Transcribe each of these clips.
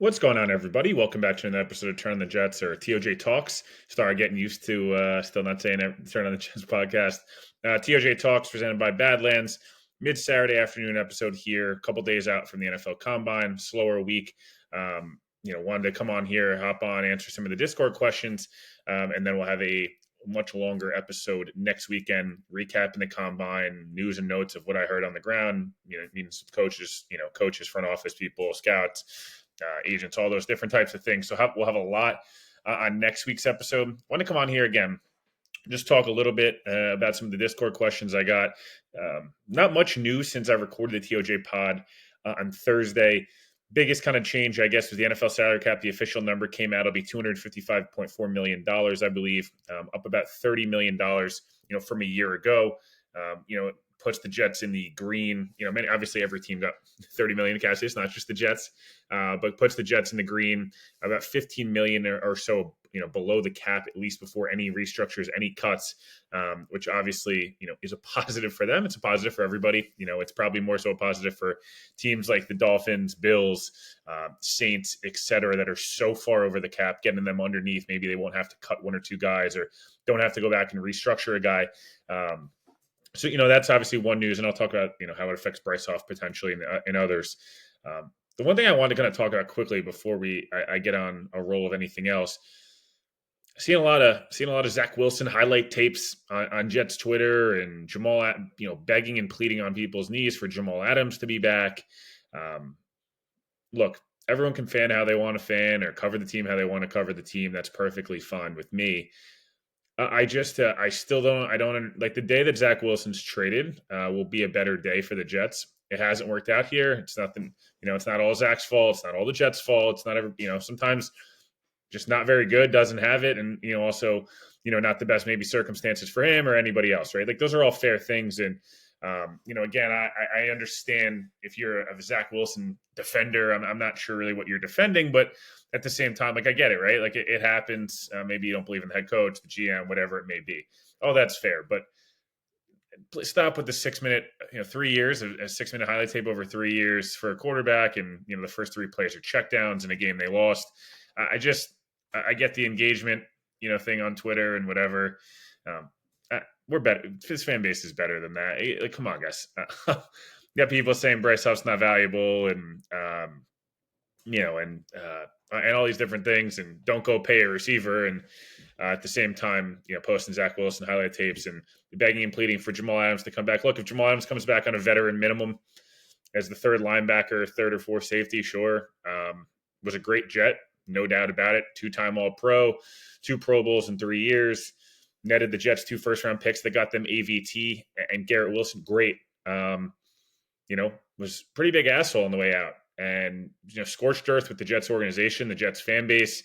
What's going on, everybody? Welcome back to another episode of Turn on the Jets, or TOJ Talks. Started getting used to still not saying it, Turn on the Jets podcast. TOJ Talks presented by Badlands. Mid-Saturday afternoon episode here. A couple days out from the NFL Combine. Slower week. Wanted to come on here, hop on, answer some of the Discord questions, and then we'll have a much longer episode next weekend, recapping the Combine, news and notes of what I heard on the ground, meetings with coaches, front office people, scouts, agents, all those different types of things. So we'll have a lot on next week's episode. I want to come on here again, just talk a little bit about some of the Discord questions I got. Not much news since I recorded the TOJ pod on Thursday. Biggest kind of change, I guess, was the NFL salary cap. The official number came out. It'll be $255.4 million, I believe, up about $30 million, from a year ago. It puts the Jets in the green. Obviously every team got $30 million in cash. It's not just the Jets, but puts the Jets in the green about $15 million or so, below the cap, at least before any restructures, any cuts, which obviously, is a positive for them. It's a positive for everybody. It's probably more so a positive for teams like the Dolphins, Bills, Saints, etc., that are so far over the cap, getting them underneath. Maybe they won't have to cut one or two guys or don't have to go back and restructure a guy. So that's obviously one news, and I'll talk about how it affects Bryce Hoff potentially and others. The one thing I wanted to kind of talk about quickly before I get on a roll of anything else, seeing a lot of Zach Wilson highlight tapes on Jets Twitter, and Jamal, begging and pleading on people's knees for Jamal Adams to be back. Look, everyone can fan how they want to fan or cover the team how they want to cover the team. That's perfectly fine with me. I don't like the day that Zach Wilson's traded will be a better day for the Jets. It hasn't worked out here. It's nothing, it's not all Zach's fault. It's not all the Jets' fault. It's not sometimes just not very good, doesn't have it. And, also, not the best maybe circumstances for him or anybody else, right? Like those are all fair things. And, again, I understand if you're a Zach Wilson defender, I'm not sure really what you're defending, but at the same time, like I get it, right? Like it happens. Maybe you don't believe in the head coach, the GM, whatever it may be. Oh, that's fair. But please stop with the 6-minute, 3 years, a 6-minute highlight tape over 3 years for a quarterback. And, the first three plays are checkdowns in a game they lost. I get the engagement, thing on Twitter and whatever. We're better. His fan base is better than that. Like, come on, guys. You got people saying Bryce Huff's not valuable, and and all these different things, and don't go pay a receiver. And at the same time, posting Zach Wilson highlight tapes and begging and pleading for Jamal Adams to come back. Look, if Jamal Adams comes back on a veteran minimum as the third linebacker, third or fourth safety, sure. Was a great Jet, no doubt about it. 2-time All-Pro, 2 Pro Bowls in 3 years. Netted the Jets 2 first-round picks that got them AVT, and Garrett Wilson, great. Was pretty big asshole on the way out. And, scorched earth with the Jets organization, the Jets fan base,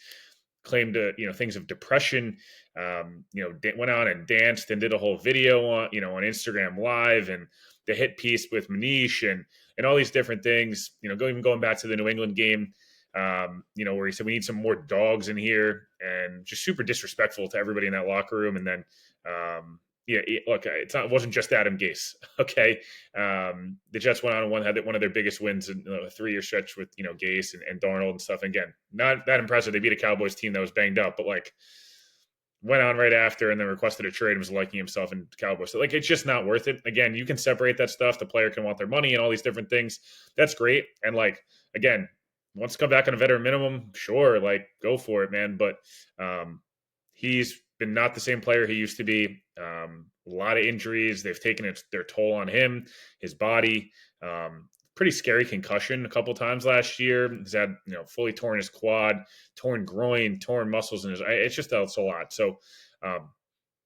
claimed, things of depression, went on and danced and did a whole video on Instagram Live, and the hit piece with Manish and all these different things, going back to the New England game, where he said, we need some more dogs in here, and just super disrespectful to everybody in that locker room. And then, look, it wasn't just Adam Gase. Okay. The Jets went on and had one of their biggest wins in a 3-year stretch with, Gase and Darnold and stuff. And again, not that impressive. They beat a Cowboys team that was banged up, but went on right after and then requested a trade and was liking himself in Cowboys. So it's just not worth it. Again, you can separate that stuff. The player can want their money and all these different things. That's great. And again, wants to come back on a veteran minimum, sure, go for it, man. But he's been not the same player he used to be. A lot of injuries. They've taken their toll on him, his body. Pretty scary concussion a couple times last year. He's had, fully torn his quad, torn groin, torn muscles in his. It's a lot. So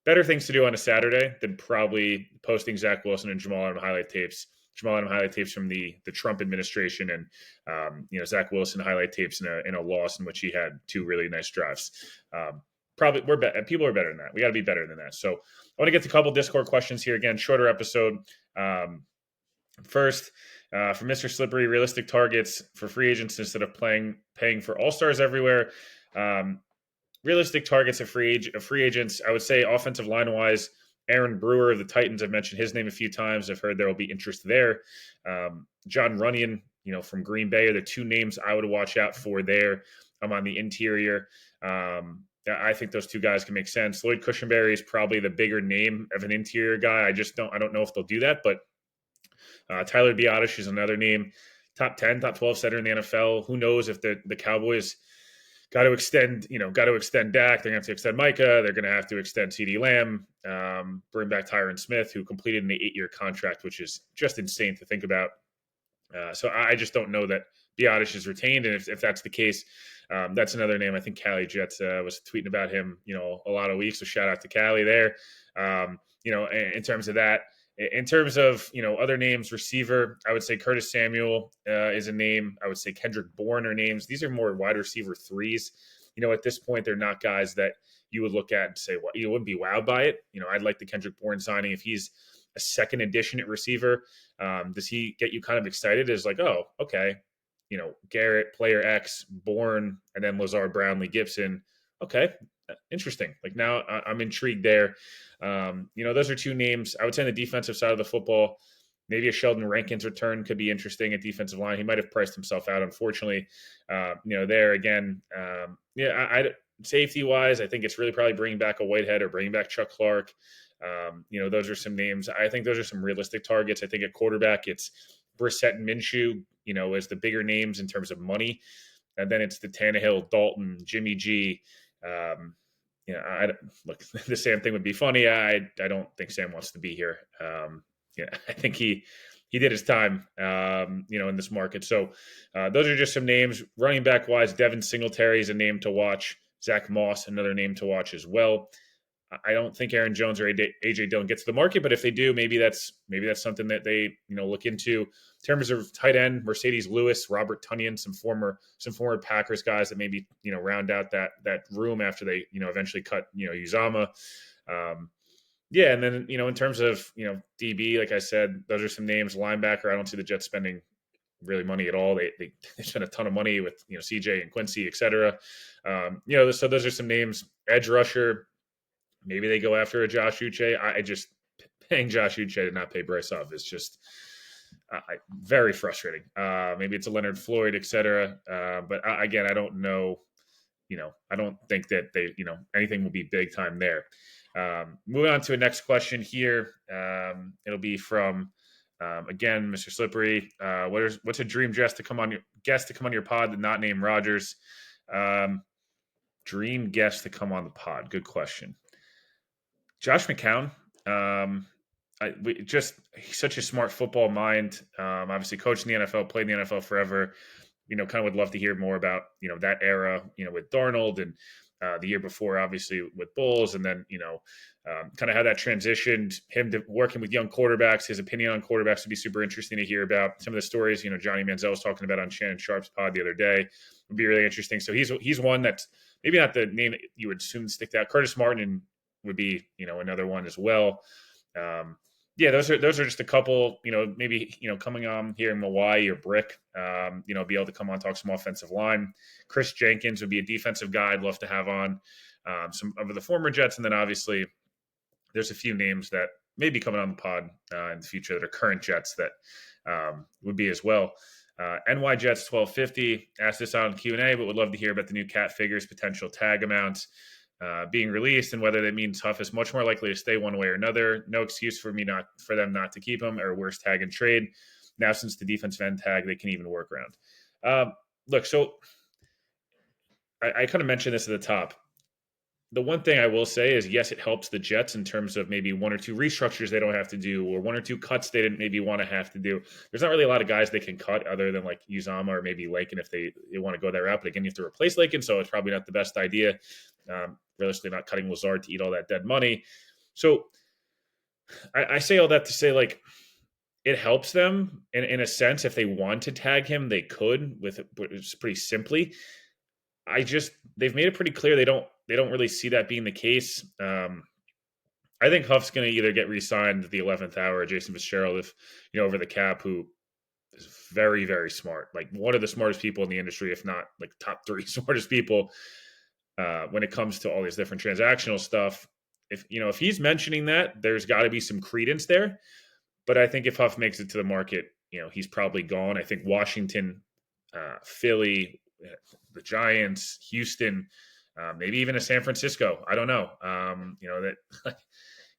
better things to do on a Saturday than probably posting Zach Wilson and Jamal Adams highlight tapes. Jamal Adams highlight tapes from the Trump administration, and Zach Wilson highlight tapes in a loss in which he had 2 really nice drives. Probably people are better than that. We got to be better than that. So I want to get to a couple Discord questions here. Again, shorter episode. First, from Mr. Slippery, realistic targets for free agents instead of paying for all-stars everywhere. Realistic targets of free agents, I would say offensive line-wise, Aaron Brewer of the Titans, I've mentioned his name a few times. I've heard there will be interest there. John Runyon, from Green Bay are the two names I would watch out for there. I'm on the interior. I think those two guys can make sense. Lloyd Cushenberry is probably the bigger name of an interior guy. I don't know if they'll do that, but Tyler Biadasz is another name. Top 10, top 12 center in the NFL. Who knows if the Cowboys got to extend Dak. They're going to have to extend Micah. They're going to have to extend CeeDee Lamb, bring back Tyron Smith, who completed an 8-year contract, which is just insane to think about. So I just don't know that Biadasz is retained. And if that's the case, that's another name. I think Cali Jets was tweeting about him, a lot of weeks. So shout out to Cali there. In terms of that. In terms of, other names, receiver, I would say Curtis Samuel is a name. I would say Kendrick Bourne are names. These are more wide receiver threes. At this point, they're not guys that you would look at and say, well, you wouldn't be wowed by it. I'd like the Kendrick Bourne signing. If he's a second addition at receiver, does he get you kind of excited? Is like, oh, okay, Garrett, player X, Bourne, and then Lazard, Brownlee, Gibson. Okay, interesting. Like now I'm intrigued there. Those are two names. I would say on the defensive side of the football, maybe a Sheldon Rankins return could be interesting at defensive line. He might have priced himself out, unfortunately. There again, safety wise, I think it's really probably bringing back a Whitehead or bringing back Chuck Clark. Those are some names. I think those are some realistic targets. I think at quarterback, it's Brissett and Minshew, as the bigger names in terms of money. And then it's the Tannehill, Dalton, Jimmy G. Look, the Sam thing would be funny. I don't think Sam wants to be here. I think he did his time, in this market. So those are just some names. Running back wise, Devin Singletary is a name to watch. Zach Moss, another name to watch as well. I don't think Aaron Jones or AJ Dillon gets to the market, but if they do, maybe that's something that they look into. In terms of tight end, Mercedes Lewis, Robert Tonyan, some former Packers guys that maybe round out that room after they eventually cut Uzama. And then in terms of DB, like I said, those are some names. Linebacker, I don't see the Jets spending really money at all. They spend a ton of money with CJ and Quincy, et cetera. So those are some names. Edge rusher. Maybe they go after a Josh Uche. I just paying Josh Uche to not pay Bryce Love is just very frustrating. Maybe it's a Leonard Floyd, et cetera. But again, I don't know. I don't think that they, anything will be big time there. Moving on to a next question here. It'll be from again, Mr. Slippery. What's a dream guest to come on your pod that not named Rodgers? Dream guest to come on the pod. Good question. Josh McCown, he's such a smart football mind. Obviously coached in the NFL, played in the NFL forever. Kind of would love to hear more about, that era, with Darnold and the year before, obviously with Bulls, and then, kind of how that transitioned, him to working with young quarterbacks. His opinion on quarterbacks would be super interesting to hear about. Some of the stories, Johnny Manziel was talking about on Shannon Sharp's pod the other day would be really interesting. So he's one that's maybe not the name that you would assume stick out. Curtis Martin would be, another one as well. Those are just a couple, maybe, coming on here in Hawaii or Brick, be able to come on, talk some offensive line. Chris Jenkins would be a defensive guy I'd love to have on, some of the former Jets. And then obviously there's a few names that may be coming on the pod in the future that are current Jets that would be as well. NY Jets 1250 asked this on Q&A, but would love to hear about the new cap figures, potential tag amounts being released, and whether that means Huff is much more likely to stay one way or another. No excuse for them not to keep him, or worse, tag and trade. Now, since the defensive end tag, they can even work around. Look, so I kind of mentioned this at the top. The one thing I will say is, yes, it helps the Jets in terms of maybe one or two restructures they don't have to do, or one or two cuts they didn't maybe want to have to do. There's not really a lot of guys they can cut other than like Uzama or maybe Lakin if they want to go that route. But again, you have to replace Lakin, so it's probably not the best idea. Realistically, not cutting Lazard to eat all that dead money. So I say all that to say, like, it helps them in a sense. If they want to tag him, they could with it pretty simply. They've made it pretty clear they don't really see that being the case. I think Huff's going to either get re-signed at the 11th hour, or Jason Fitzgerald, if over the cap, who is very, very smart, like one of the smartest people in the industry, if not like top 3 smartest people when it comes to all these different transactional stuff. If he's mentioning that, there's got to be some credence there. But I think if Huff makes it to the market, he's probably gone. I think Washington, Philly, the Giants, Houston, maybe even a San Francisco. I don't know. That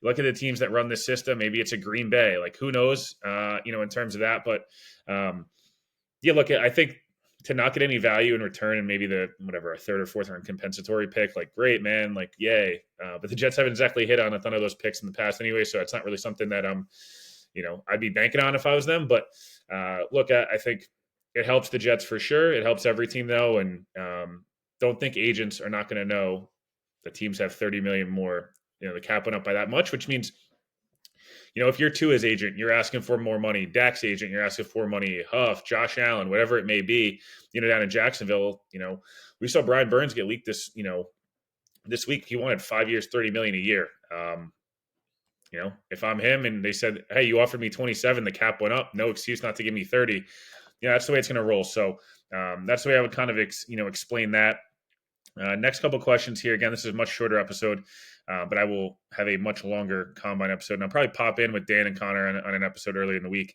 look at the teams that run this system. Maybe it's a Green Bay. Like, who knows? In terms of that. But look, I think to not get any value in return and maybe a third or fourth round compensatory pick, like, great, man, like, yay. But the Jets haven't exactly hit on a ton of those picks in the past anyway, so it's not really something that I'd be banking on if I was them. But look, I think it helps the Jets for sure. It helps every team though, and don't think agents are not going to know that teams have 30 million more. The cap went up by that much, which means if you're Tua's agent, you're asking for more money. Dak's agent, you're asking for money. Huff, Josh Allen, whatever it may be. Down in Jacksonville, we saw Brian Burns get leaked this week. He wanted 5 years, 30 million a year. If I'm him and they said, hey, you offered me 27, the cap went up, no excuse not to give me 30. That's the way it's going to roll. So that's the way I would kind of explain that. Next couple questions here. Again, this is a much shorter episode, but I will have a much longer combine episode. And I'll probably pop in with Dan and Connor on an episode earlier in the week.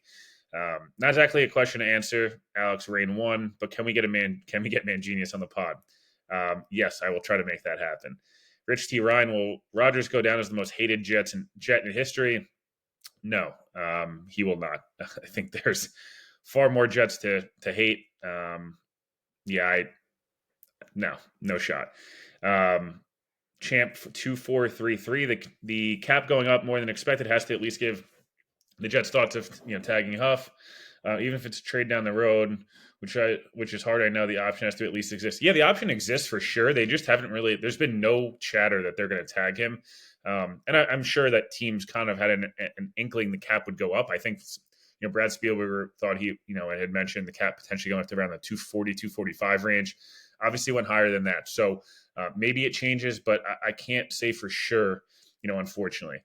Not exactly a question to answer, Alex Rain 1, but can we get Mangenius on the pod? Yes, I will try to make that happen. Rich T. Ryan, will Rodgers go down as the most hated Jet in history? No, he will not. I think there's far more Jets to hate. No shot. Champ 2433. The cap going up more than expected has to at least give the Jets thoughts of tagging Huff, even if it's a trade down the road, which is hard. I know the option has to at least exist. Yeah, the option exists for sure. They just haven't really. There's been no chatter that they're going to tag him, and I'm sure that teams kind of had an inkling the cap would go up. I think Brad Spielberger thought he had mentioned the cap potentially going up to around the 240, 245 range. Obviously went higher than that. So maybe it changes, but I can't say for sure, unfortunately.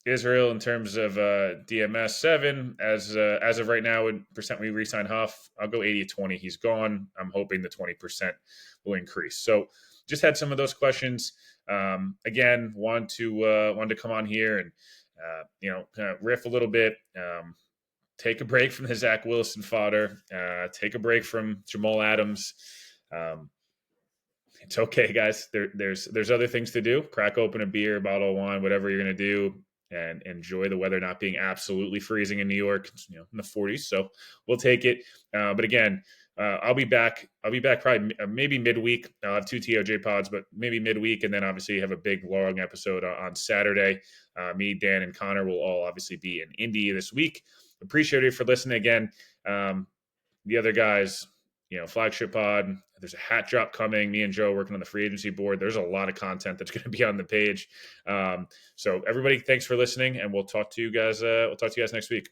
Israel, in terms of DMS 7, as of right now, would percent we re-sign Huff, I'll go 80-20. He's gone. I'm hoping the 20% will increase. So just had some of those questions. Again, wanted to come on here and kind of riff a little bit. Take a break from the Zach Wilson fodder. Take a break from Jamal Adams. It's okay, guys. There's other things to do. Crack open a beer, bottle of wine, whatever you're going to do, and enjoy the weather not being absolutely freezing in New York. It's, in the 40s, so we'll take it. But again, I'll be back. Probably maybe midweek. I'll have 2 TOJ pods, but maybe midweek, and then obviously have a big long episode on Saturday. Me, Dan, and Connor will all obviously be in Indy this week. Appreciate it for listening again. The other guys, flagship pod, there's a hat drop coming. Me and Joe working on the free agency board. There's a lot of content that's going to be on the page. So everybody, thanks for listening, and we'll talk to you guys next week.